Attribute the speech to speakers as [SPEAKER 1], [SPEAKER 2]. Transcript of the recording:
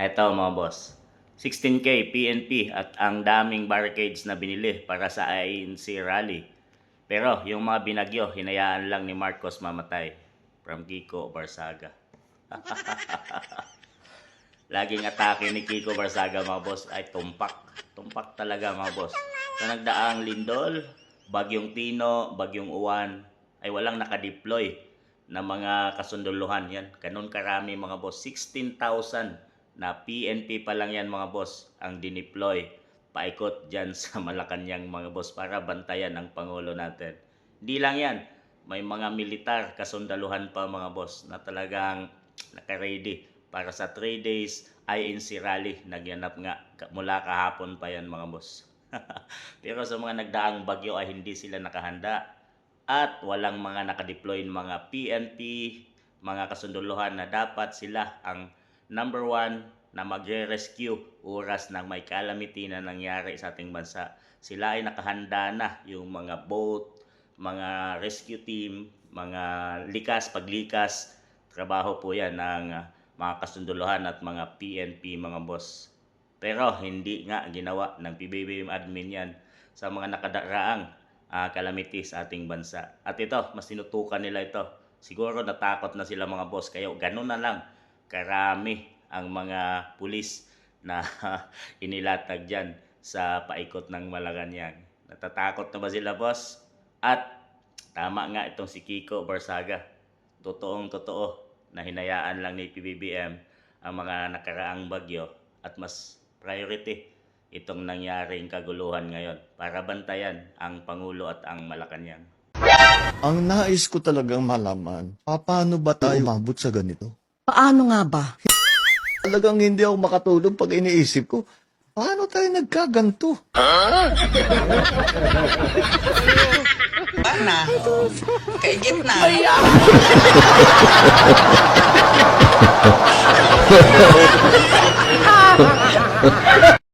[SPEAKER 1] Eto mga boss, 16K PNP at ang daming barricades na binili para sa INC rally. Pero yung mga binagyo, hinayaan lang ni Marcos mamatay. From Kiko Barsaga. Laging atake ni Kiko Barsaga mga boss ay tumpak. Tumpak talaga mga boss. Sa nagdaang Lindol, Bagyong Tino, Bagyong Uwan ay walang nakadeploy na mga kasunduluhan yan. Ganun karami mga boss. 16,000 na PNP pa lang yan mga boss ang dineploy paikot dyan sa Malacanang mga boss para bantayan ang Pangulo natin. Hindi lang yan. May mga militar kasundaluhan pa mga boss na talagang naka-ready para sa 3 days INC rally. Nagyanap nga mula kahapon pa yan mga boss. Pero sa mga nagdaang bagyo ay hindi sila nakahanda at walang mga nakadeploy mga PNP, mga kasunduluhan na dapat sila ang number 1 na magre-rescue oras ng may calamity na nangyari sa ating bansa. Sila ay nakahanda na, yung mga boat, mga rescue team, mga paglikas, trabaho po yan ng mga kasunduluhan at mga PNP mga boss. Pero hindi nga ginawa ng PBBM admin yan sa mga nakadaraang calamity sa ating bansa. At ito, mas tinutukan nila ito. Siguro natakot na sila mga boss, kaya ganun na lang karami ang mga pulis na inilatag dyan sa paikot ng Malacanang. Natatakot na ba sila boss? At tama nga itong si Kiko Barsaga. Totoong-totoo na hinayaan lang ni PBBM ang mga nakaraang bagyo at mas priority itong nangyaring kaguluhan ngayon para bantayan ang Pangulo at ang Malacanang.
[SPEAKER 2] Ang nais ko talagang malaman, paano ba tayo umabot sa ganito?
[SPEAKER 3] Paano nga ba?
[SPEAKER 2] Talagang hindi ako makatulog pag iniisip ko, paano tayo nagkaganto?
[SPEAKER 4] Bana, kaigit na.
[SPEAKER 2] Ay,